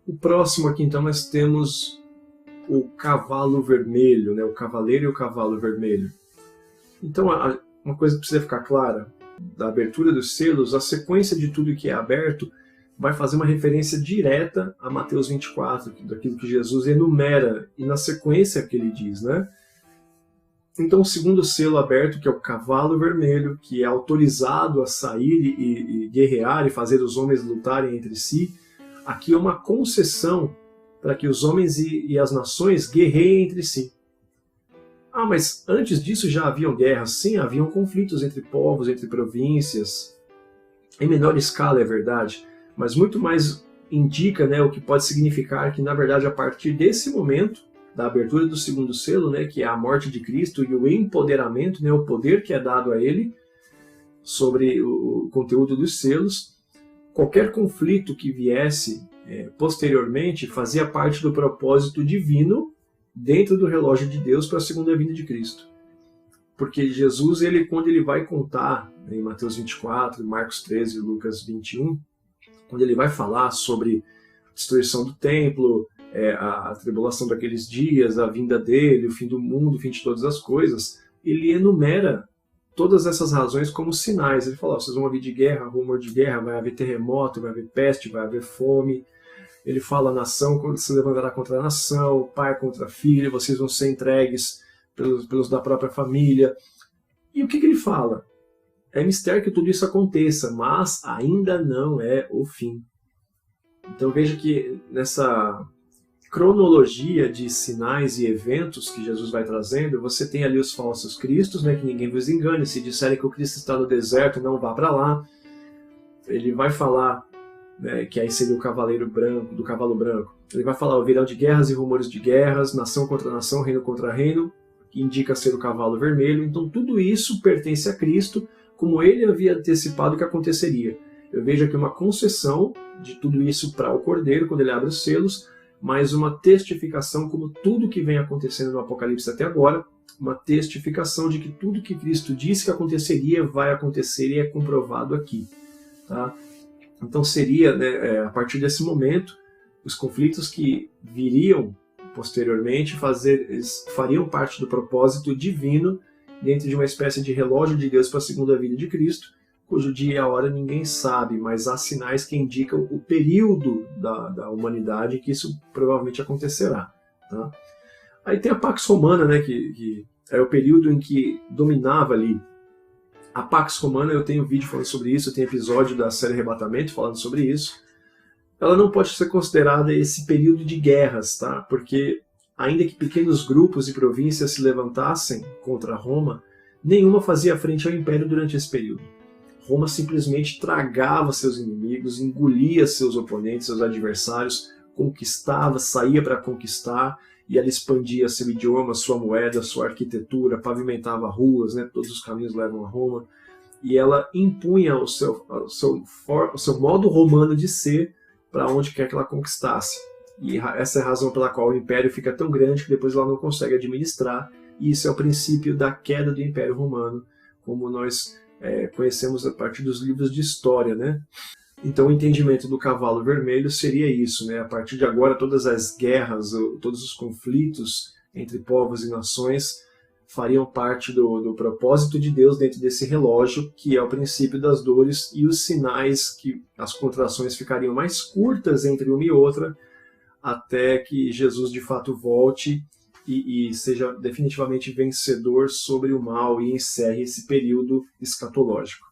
O próximo aqui, então, nós temos o cavalo vermelho, né? O cavaleiro e o cavalo vermelho. Então, uma coisa que precisa ficar clara, da abertura dos selos, a sequência de tudo que é aberto vai fazer uma referência direta a Mateus 24, daquilo que Jesus enumera, e na sequência que ele diz, né? Então, o segundo selo aberto, que é o cavalo vermelho, que é autorizado a sair e guerrear e fazer os homens lutarem entre si, aqui é uma concessão para que os homens e as nações guerreiem entre si. Ah, mas antes disso já haviam guerras? Sim, haviam conflitos entre povos, entre províncias. Em menor escala, é verdade, mas muito mais indica, né, o que pode significar que, na verdade, a partir desse momento, da abertura do segundo selo, né, que é a morte de Cristo e o empoderamento, né, o poder que é dado a ele sobre o conteúdo dos selos, qualquer conflito que viesse posteriormente fazia parte do propósito divino dentro do relógio de Deus para a segunda vinda de Cristo. Porque Jesus, quando ele vai contar em Mateus 24, Marcos 13 e Lucas 21, quando ele vai falar sobre a destruição do templo, a tribulação daqueles dias, a vinda dele, o fim do mundo, o fim de todas as coisas, ele enumera todas essas razões como sinais. Ele fala, vocês vão ouvir de guerra, rumor de guerra, vai haver terremoto, vai haver peste, vai haver fome. Ele fala, nação se levantará contra a nação, pai contra filho, vocês vão ser entregues pelos da própria família. E o que ele fala? É mistério que tudo isso aconteça, mas ainda não é o fim. Então veja que nessa cronologia de sinais e eventos que Jesus vai trazendo, você tem ali os falsos cristos, né, que ninguém vos engane, se disserem que o Cristo está no deserto, não vá para lá. Ele vai falar, né, que aí seria o cavaleiro branco, do cavalo branco. Ele vai falar, ouvirão de guerras e rumores de guerras, nação contra nação, reino contra reino, que indica ser o cavalo vermelho. Então tudo isso pertence a Cristo, como ele havia antecipado que aconteceria. Eu vejo aqui uma concessão de tudo isso para o Cordeiro, quando ele abre os selos, mas uma testificação, como tudo que vem acontecendo no Apocalipse até agora, uma testificação de que tudo que Cristo disse que aconteceria vai acontecer e é comprovado aqui. Tá? Então seria, né, a partir desse momento, os conflitos que viriam posteriormente fariam parte do propósito divino dentro de uma espécie de relógio de Deus para a segunda vinda de Cristo, cujo dia e a hora ninguém sabe, mas há sinais que indicam o período da humanidade que isso provavelmente acontecerá. Tá? Aí tem a Pax Romana, né, que é o período em que dominava ali. A Pax Romana, eu tenho vídeo falando sobre isso, eu tenho episódio da série Arrebatamento falando sobre isso. Ela não pode ser considerada esse período de guerras, tá? Porque ainda que pequenos grupos e províncias se levantassem contra Roma, nenhuma fazia frente ao Império durante esse período. Roma simplesmente tragava seus inimigos, engolia seus oponentes, seus adversários, conquistava, saía para conquistar, e ela expandia seu idioma, sua moeda, sua arquitetura, pavimentava ruas, né, todos os caminhos levam a Roma, e ela impunha o seu modo romano de ser para onde quer que ela conquistasse. E essa é a razão pela qual o Império fica tão grande que depois ela não consegue administrar, e isso é o princípio da queda do Império Romano, como nós conhecemos a partir dos livros de história, né? Então o entendimento do cavalo vermelho seria isso, né? A partir de agora todas as guerras, todos os conflitos entre povos e nações fariam parte do propósito de Deus dentro desse relógio, que é o princípio das dores e os sinais que as contrações ficariam mais curtas entre uma e outra, até que Jesus de fato volte e seja definitivamente vencedor sobre o mal e encerre esse período escatológico.